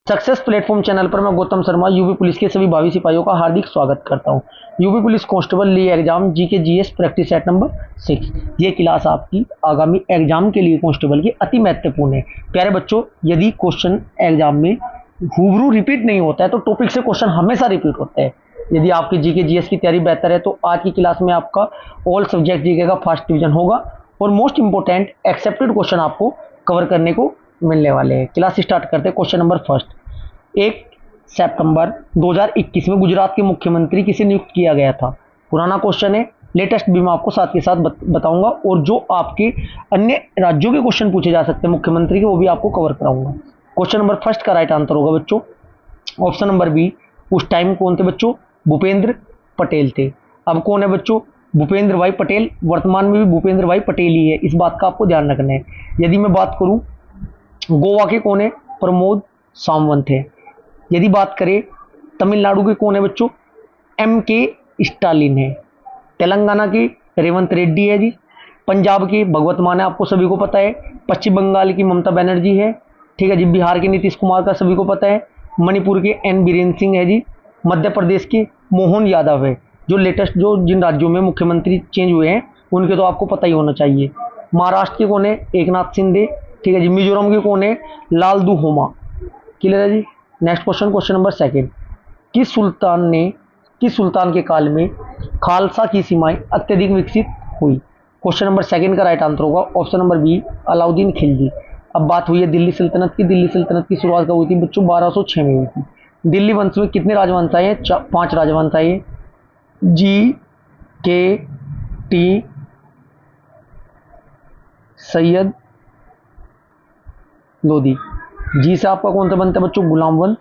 Success platform channel पर मैं Gautam Sharma UP police के सभी भावी सिपाहियों का हार्दिक स्वागत करता हूं। यूपी पुलिस कांस्टेबल ली exam GK GS practice set number 6। ये क्लास आपकी आगामी एग्जाम के लिए कांस्टेबल की अति महत्वपूर्ण है। प्यारे बच्चों, यदि क्वेश्चन एग्जाम में हुबरू रिपीट नहीं होता है तो टॉपिक से क्वेश्चन हमेशा रिपीट होता है। यदि आपकी जीके जीएस की तैयारी बेहतर है तो आज की क्लास में आपका ऑल सब्जेक्ट जीके का फर्स्ट डिवीजन होगा और मोस्ट इंपोर्टेंट एक्सेप्टेड क्वेश्चन आपको कवर करने को मिलने वाले हैं। क्लास स्टार्ट करते हैं। क्वेश्चन नंबर फर्स्ट, 1 सितंबर 2021 में गुजरात के मुख्यमंत्री किसे नियुक्त किया गया था? पुराना क्वेश्चन है, लेटेस्ट भी मैं आपको साथ के साथ बताऊंगा और जो आपके अन्य राज्यों के क्वेश्चन पूछे जा सकते हैं मुख्यमंत्री के, वो भी आपको कवर कराऊंगा। क्वेश्चन नंबर फर्स्ट का राइट आंसर होगा बच्चों ऑप्शन नंबर बी। उस टाइम कौन थे बच्चों? भूपेंद्र पटेल थे। अब कौन है बच्चों? भूपेंद्र भाई पटेल। वर्तमान में भी भूपेंद्र भाई पटेल ही है, इस बात का आपको ध्यान रखना है। यदि मैं बात करूं गोवा के कौन है? प्रमोद सावंत है। यदि बात करें तमिलनाडु के कौन है बच्चों? एम के स्टालिन है। तेलंगाना के रेवंत रेड्डी है जी। पंजाब के भगवत मान है, आपको सभी को पता है। पश्चिम बंगाल की ममता बनर्जी है, ठीक है जी। बिहार के नीतीश कुमार का सभी को पता है। मणिपुर के एन बीरेन्द्र सिंह है जी। मध्य प्रदेश के मोहन यादव है। जो लेटेस्ट जो जिन राज्यों में मुख्यमंत्री चेंज हुए हैं उनके तो आपको पता ही होना चाहिए। महाराष्ट्र के कौन है? एकनाथ शिंदे, ठीक है जी। मिजोरम के कौन है? लालदू होमा। क्लियर है जी। Next question, question number second, किस सुल्तान के काल में खालसा की सीमाएं अत्यधिक विकसित हुई? क्वेश्चन नंबर सेकंड का राइट आंसर होगा option number B, Alauddin Khilji. अब बात हुई है दिल्ली सल्तनत की। दिल्ली सल्तनत की शुरुआत कब हुई थी बच्चों? 1206 में हुई थी। दिल्ली वंश में कितने राजवंश आए हैं? 5 राजवंश आए। जी, के, टी, सैयद, लोधी। जी से आपका कौन सा बनता है बच्चों? गुलाम वंश।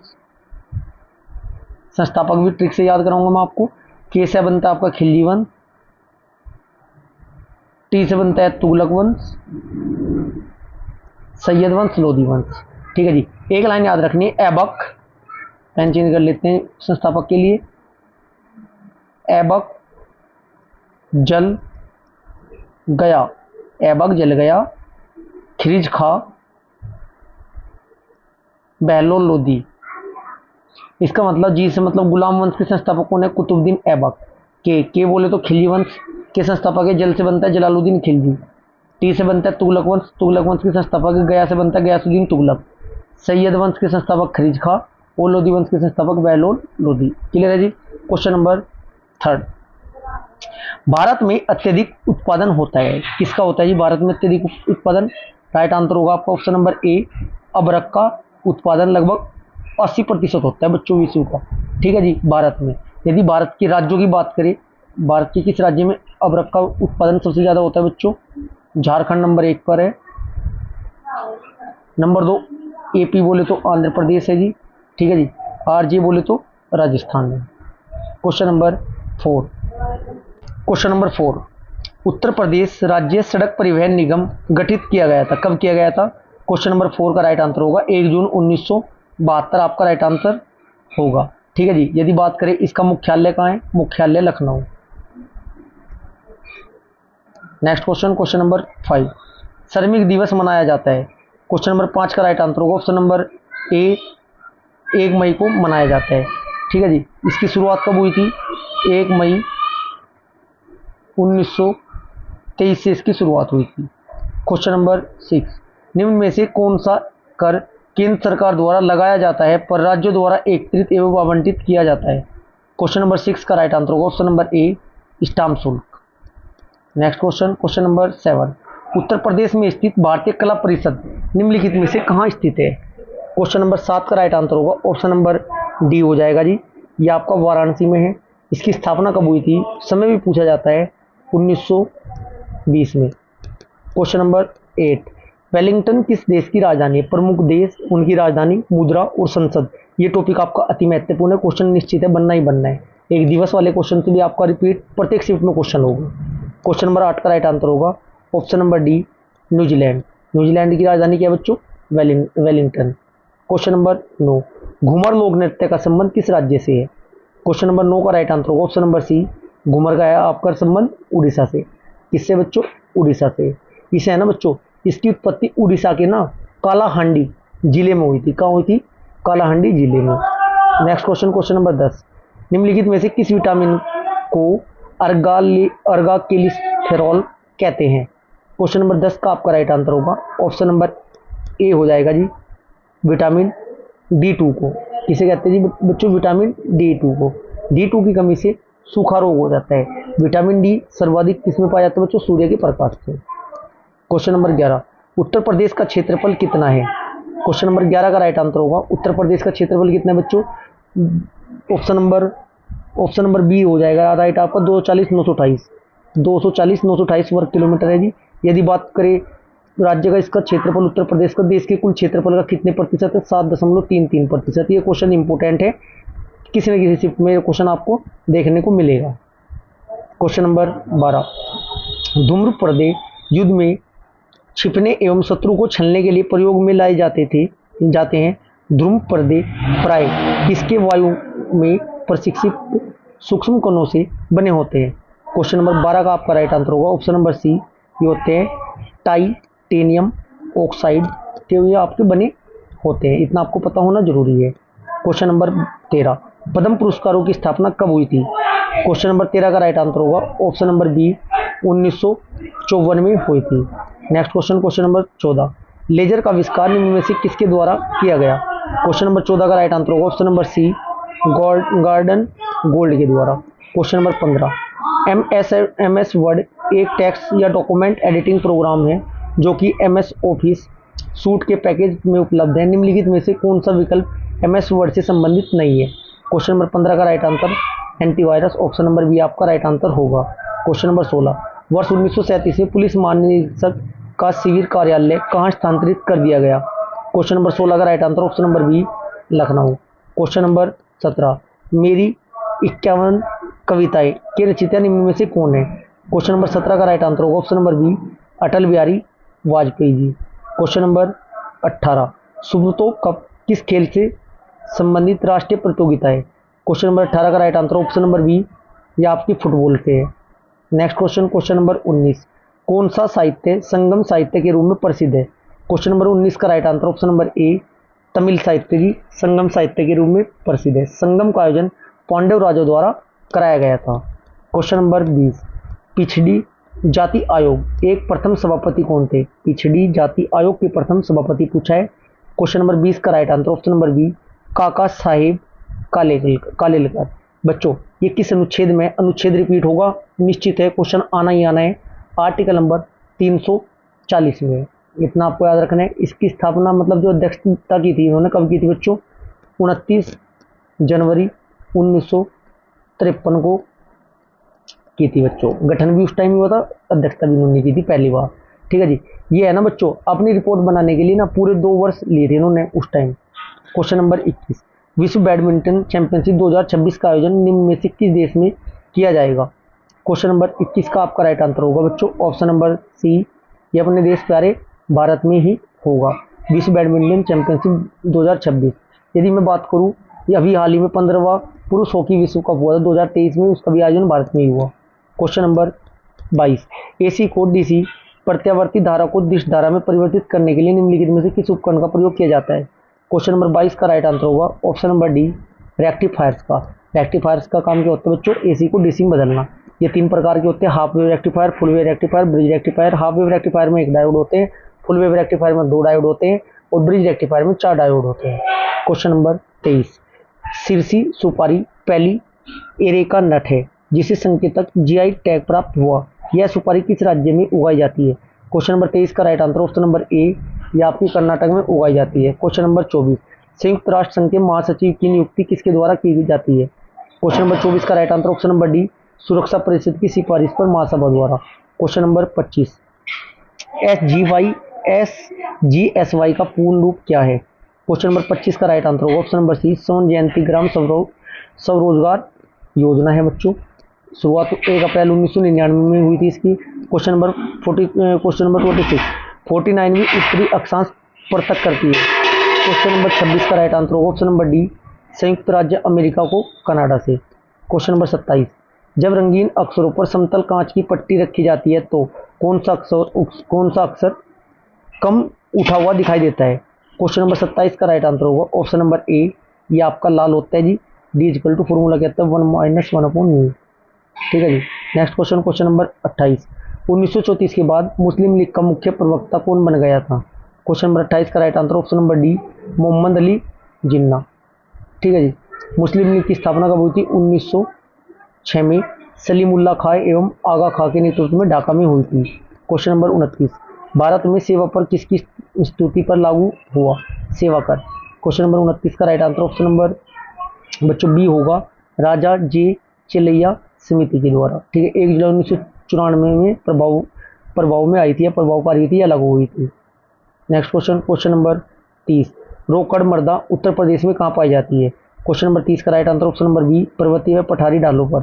संस्थापक भी ट्रिक से याद कराऊंगा मैं आपको। के से बनता है आपका खिलजी वंश। टी से बनता है तुगलक वंश, सैयद वंश, लोधी वंश। ठीक है जी। एक लाइन याद रखनी है, ऐबक। पेन चेंज कर लेते हैं संस्थापक के लिए। ऐबक जल गया, ऐबक जल गया, खिरिज खा, बहलोल लोधी। इसका मतलब जी से मतलब गुलाम वंश के संस्थापक कौन है? कुतुबुद्दीन ऐबक। के बोले तो खिलजी वंश के संस्थापक है। जल से बनता है जलालुद्दीन खिलजी। टी से बनता है तुगलक वंश। तुगलक वंश के संस्थापक है। गया से बनता है गयासुद्दीन तुगलक। सैयद वंश के संस्थापक खिरिज खा और लोधी वंश के संस्थापक बहलोल लोधी। क्लियर है जी। क्वेश्चन नंबर थर्ड, भारत में अत्यधिक उत्पादन होता है, किसका होता है जी भारत में अत्यधिक उत्पादन? राइट आंसर होगा आपका ऑप्शन नंबर ए, अबरक का उत्पादन लगभग 80% होता है बच्चों विश्व का। ठीक है जी। भारत में यदि भारत के राज्यों की बात करें, भारत के किस राज्य में अबरक का उत्पादन सबसे ज्यादा होता है बच्चों? झारखंड नंबर 1 पर है। नंबर 2 एपी बोले तो आंध्र प्रदेश है जी। ठीक है जी। आरजे बोले तो राजस्थान है। Question number 4, question number 4, Uttar Pradesh राज्य सड़क परिवहन निगम गठित किया गया था, कब किया गया था? क्वेश्चन नंबर 4 का राइट आंसर होगा 1 जून 1972 आपका राइट आंसर होगा। ठीक है जी। यदि बात करें इसका मुख्यालय कहाँ है? मुख्यालय Lucknow. Next question, question number 5, श्रमिक दिवस मनाया जाता है। क्वेश्चन नंबर 5 का राइट आंसर होगा ऑप्शन नंबर ए, 1 मई को मनाया जाता है। ठीक है जी। इसकी शुरुआत कब हुई थी? 1 मई 1923 से इसकी शुरुआत हुई थी। क्वेश्चन नंबर 6, निम्न में से कौन सा कर केंद्र सरकार द्वारा लगाया जाता है पर राज्यों द्वारा एकत्रित एवं आवंटित किया जाता है? क्वेश्चन नंबर 6 का राइट आंसर होगा ऑप्शन नंबर ए, स्टाम्प शुल्क। Next question, question number 7, Uttar Pradesh में स्थित भारतीय कला परिषद निम्नलिखित में से कहाँ स्थित है? क्वेश्चन नंबर 7 का राइट आंसर होगा ऑप्शन नंबर डी हो जाएगा जी। ये आपका वाराणसी में है। इसकी स्थापना कब हुई थी? समय भी पूछा जाता है 1920 में। क्वेश्चन नंबर 8, वेलिंगटन किस देश की राजधानी है? प्रमुख देश, उनकी राजधानी, मुद्रा और संसद। ये टॉपिक आपका अति महत्वपूर्ण है, क्वेश्चन निश्चित है, बनना ही बनना है। एक दिवस वाले क्वेश्चन से भी आपका रिपीट प्रत्येक शिफ्ट में क्वेश्चन होगा। क्वेश्चन नंबर 8 का राइट आंसर होगा option number D, New Zealand. New Zealand की राजधानी क्या है बच्चों? वेलिंगटन। क्वेश्चन नंबर 9, घूमर लोक नृत्य का संबंध किस राज्य से है? क्वेश्चन नंबर 9 का राइट आंसर होगा ऑप्शन नंबर सी, घूमर का है आपका संबंध उड़ीसा से। किससे बच्चों? उड़ीसा से। इसे है ना बच्चों, इसकी उत्पत्ति उड़ीसा के ना कालाहांडी जिले में हुई थी। कहाँ हुई थी? कालाहांडी जिले में। नेक्स्ट क्वेश्चन, क्वेश्चन नंबर 10, निम्नलिखित में से किस विटामिन को अर्गाकिलिस्थेरॉल कहते हैं? क्वेश्चन नंबर 10 का आपका राइट आंसर होगा ऑप्शन नंबर ए हो जाएगा जी, विटामिन D2 को। किसे कहते हैं जी बच्चों? विटामिन D2 को। D2 की कमी से सूखा रोग हो जाता है। विटामिन डी सर्वाधिक किसमें पाया जाता है बच्चों? सूर्य के प्रकाश से। क्वेश्चन नंबर 11, उत्तर प्रदेश का क्षेत्रफल कितना है? क्वेश्चन नंबर 11 का राइट आंसर होगा उत्तर प्रदेश का क्षेत्रफल कितना है बच्चों? ऑप्शन नंबर बी हो जाएगा राइट आपका, 240,928 वर्ग किलोमीटर है जी। यदि बात करें राज्य का, इसका क्षेत्रफल उत्तर प्रदेश का देश के कुल क्षेत्रफल का कितने प्रतिशत है? 7.33%। ये क्वेश्चन इंपोर्टेंट है, किसी न किसी शिफ्ट में क्वेश्चन आपको देखने को मिलेगा। क्वेश्चन नंबर 12, धूम्र पर्दे युद्ध में छिपने एवं शत्रु को छलने के लिए प्रयोग में लाए जाते हैं। ध्रुव पर्दे प्राय किसके वायु में प्रशिक्षित सूक्ष्म कणों से बने होते हैं? क्वेश्चन नंबर 12 का आपका राइट आंसर होगा ऑप्शन नंबर सी, ये होते हैं टाइटेनियम ऑक्साइड के ये आपके बने होते हैं। इतना आपको पता होना जरूरी है। क्वेश्चन नंबर 13, पद्म पुरस्कारों की स्थापना कब हुई थी? क्वेश्चन नंबर 13 का राइट आंसर होगा ऑप्शन नंबर बी, 1954 में हुई थी। Next question, question number 14, laser का आविष्कार निम्न में से किसके द्वारा किया गया? क्वेश्चन नंबर 14 का राइट आंसर होगा option number C, Gordon Gould के द्वारा। क्वेश्चन नंबर 15, MS वर्ड एक टेक्स्ट या डॉक्यूमेंट एडिटिंग प्रोग्राम है जो कि MS ऑफिस सूट के पैकेज में उपलब्ध है। निम्नलिखित में से कौन सा विकल्प MS वर्ड से संबंधित नहीं है? क्वेश्चन नंबर 15 का right answer antivirus, option number B आपका राइट आंसर होगा। क्वेश्चन नंबर 16, वर्ष 1937 में पुलिस महानिरीक्षक का शिविर कार्यालय कहाँ स्थानांतरित कर दिया गया? क्वेश्चन नंबर 16 का right answer option number B, Lucknow. Question number 17, मेरी 51 कविताएं के रचयिता निम्न में से कौन है? क्वेश्चन नंबर 17 का राइट आंसर होगा option number B, Atal Bihari Vajpayee ji. Question number 18, Subroto cup किस खेल से संबंधित राष्ट्रीय प्रतियोगिता है? क्वेश्चन नंबर 18 का right answer option number B, ये आपकी फुटबॉल से है। नेक्स्ट क्वेश्चन, क्वेश्चन नंबर 19, कौन सा साहित्य संगम साहित्य के रूप में प्रसिद्ध है? क्वेश्चन नंबर 19 का right answer option number A, Tamil साहित्य जी संगम साहित्य के रूप में प्रसिद्ध है। संगम का आयोजन पांडव राजाओं द्वारा कराया गया था। क्वेश्चन नंबर 20, पिछड़ी जाति आयोग एक प्रथम सभापति कौन थे? पिछड़ी जाति आयोग के प्रथम सभापति पूछा है। क्वेश्चन नंबर 20 का right answer option number B, Kaka Saheb Kalelkar. बच्चों ये किस अनुच्छेद में? अनुच्छेद रिपीट होगा निश्चित है, क्वेश्चन आना ही आना है। आर्टिकल नंबर 340 में, इतना आपको याद रखना है। इसकी स्थापना मतलब जो अध्यक्षता की थी इन्होंने कब की थी बच्चों? 29 जनवरी 1953 को की थी बच्चों। गठन भी उस टाइम हुआ था, अध्यक्षता भी इन्होंने की थी पहली बार। ठीक है जी, ये है ना बच्चों, अपनी रिपोर्ट बनाने के लिए ना पूरे 2 वर्ष लिए थे इन्होंने उस टाइम। क्वेश्चन नंबर 21, विश्व बैडमिंटन चैंपियनशिप 2026 का आयोजन निम्न में से किस देश में किया जाएगा? क्वेश्चन नंबर 21 का आपका राइट आंसर होगा बच्चों ऑप्शन नंबर सी, ये अपने देश प्यारे भारत में ही होगा। विश्व बैडमिंटन चैंपियनशिप 2026, यदि मैं बात करूं, ये अभी हाल ही में 15वां पुरुष हॉकी विश्व कप हुआ था 2023 में, उसका भी आयोजन भारत में ही हुआ। क्वेश्चन नंबर 22, AC को DC प्रत्यावर्ती धारा को दिश धारा में परिवर्तित करने के लिए निम्नलिखित में से किस उपकरण का प्रयोग किया जाता है? क्वेश्चन नंबर 22 का राइट आंसर होगा ऑप्शन नंबर डी, रेक्टिफायर्स का। रेक्टिफायर्स का काम क्या होता है बच्चों? AC को DC में बदलना। ये 3 प्रकार के होते हैं, half wave rectifier, full wave rectifier, bridge rectifier. Half wave rectifier में 1 डायोड होते हैं, फुल वेव रेक्टिफायर में 2 डायोड होते हैं और ब्रिज रेक्टिफायर में 4 डायोड होते हैं। क्वेश्चन नंबर 23, सिरसी सुपारी पहली एरेका नट है जिसे संकेतक GI टैग प्राप्त हुआ। यह सुपारी किस राज्य में उगाई जाती है? क्वेश्चन नंबर 23 का right answer option number A, यह आपकी कर्नाटक में उगाई जाती है। क्वेश्चन नंबर 24, संयुक्त राष्ट्र संघ के महासचिव की नियुक्ति किसके द्वारा की जाती है? क्वेश्चन नंबर 24 का right answer option number D, सुरक्षा परिषद की सिफारिश पर महासभा द्वारा। क्वेश्चन नंबर 25, SGSY का पूर्ण रूप क्या है? क्वेश्चन नंबर 25 का राइट आंसर होगा ऑप्शन नंबर सी, स्वर्ण जयंती ग्राम स्वरोजगार योजना है बच्चों। शुरुआत 1 अप्रैल 1999 में हुई थी इसकी। क्वेश्चन नंबर 26, 49वीं उत्तरी अक्षांश पृथक करती है। क्वेश्चन नंबर 26 का राइट आंसर होगा ऑप्शन नंबर डी, संयुक्त राज्य अमेरिका को कनाडा से। क्वेश्चन नंबर 27, जब रंगीन अक्षरों पर समतल कांच की पट्टी रखी जाती है तो कौन सा अक्षर कम उठा हुआ दिखाई देता है? क्वेश्चन नंबर 27 का राइट आंसर होगा ऑप्शन नंबर ए, ये आपका लाल होता है जी। डी इक्वल टू फॉर्मूला कहते हैं 1 - 1/μ। ठीक है जी। नेक्स्ट क्वेश्चन, क्वेश्चन नंबर 28, 1934 के बाद मुस्लिम लीग का मुख्य प्रवक्ता कौन बन गया था? क्वेश्चन नंबर 28 का right answer option number D, Mohammad Ali Jinnah. ठीक है जी। मुस्लिम लीग की स्थापना कब हुई थी? 1906 में सलीमुल्लाह खां एवं आगा खां के नेतृत्व में ढाका में हुई थी। क्वेश्चन नंबर 29, भारत में सेवा पर किसकी स्तुति पर लागू हुआ? सेवा कर। क्वेश्चन नंबर 29 का राइट आंसर ऑप्शन नंबर बच्चों बी होगा, राजा जे चिलैया समिति के द्वारा। ठीक है, 1 जुलाई 1994 में प्रभाव में आई थी या प्रभावकारी थी या लागू हुई थी। नेक्स्ट क्वेश्चन, क्वेश्चन नंबर 30, रोकड़ मर्दा उत्तर प्रदेश में कहाँ पाई जाती है? क्वेश्चन नंबर 30 का right answer option number B, पर्वतीय व पठारी ढालों पर।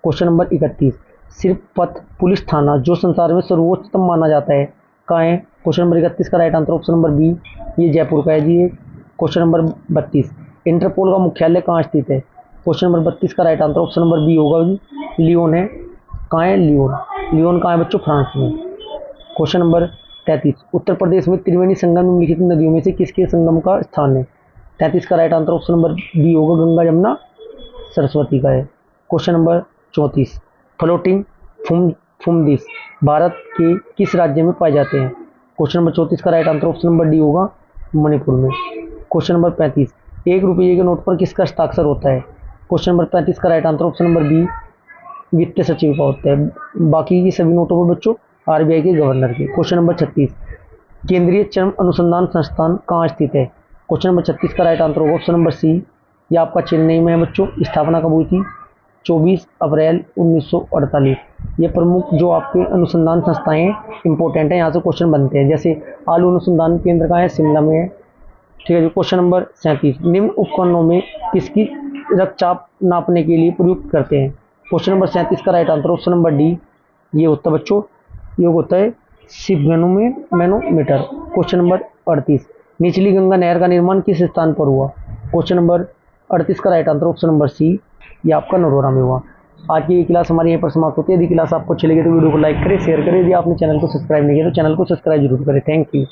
क्वेश्चन नंबर 31, सिरपत पुलिस थाना जो संसार में सर्वोच्चतम माना जाता है कहाँ है? क्वेश्चन नंबर 31 का right answer option number B, ये जयपुर का है जी। ये क्वेश्चन नंबर 32, इंटरपोल का मुख्यालय कहाँ स्थित है? क्वेश्चन नंबर 32 का right answer option number B होगा जी, लियोन है। कहाँ है? लियोन। लियोन कहाँ है बच्चों? फ्रांस में। क्वेश्चन नंबर 33, उत्तर प्रदेश में त्रिवेणी संगम निम्नलिखित नदियों में से किसके संगम का स्थान है? 33 का right answer option number B होगा, गंगा जमुना सरस्वती का है। Question number 34, floating phumdis Bharat के किस राज्य में पाए जाते हैं? क्वेश्चन नंबर 34 का right answer option number D होगा, मणिपुर में। क्वेश्चन नंबर 35, 1 रुपये के नोट पर किसका हस्ताक्षर होता है? क्वेश्चन नंबर 35 का right answer option number B, वित्त सचिव का होता है। बाकी की सभी नोटों पर बच्चों आरबीआई के गवर्नर के। क्वेश्चन नंबर 36, केंद्रीय चर्म अनुसंधान संस्थान कहाँ स्थित है? क्वेश्चन नंबर 36 का राइट आंसर होगा ऑप्शन नंबर सी, ये आपका चेन्नई में है बच्चों। स्थापना कब हुई थी? 24 अप्रैल 1948। ये प्रमुख जो आपके अनुसंधान संस्थाएं इंपॉर्टेंट है, यहाँ से क्वेश्चन बनते हैं। जैसे आलू अनुसंधान केंद्र का है, शिमला में है। ठीक है जी। क्वेश्चन नंबर 37, निम्न उपकरणों में किसकी रक्तचाप नापने के लिए प्रयुक्त करते हैं? क्वेश्चन नंबर 37 का right answer option number D, ये होता है बच्चों, ये होता है मैनोमीटर। क्वेश्चन नंबर 38, निचली गंगा नहर का निर्माण किस स्थान पर हुआ? क्वेश्चन नंबर 38 का right answer option number C, ये आपका नरोरा में हुआ। आज की ये क्लास हमारी यहीं पर समाप्त होती है। यदि क्लास आपको अच्छी लगी तो वीडियो को लाइक करें, शेयर करें। यदि आपने चैनल को सब्सक्राइब नहीं किया तो चैनल को सब्सक्राइब जरूर करें। Thank you.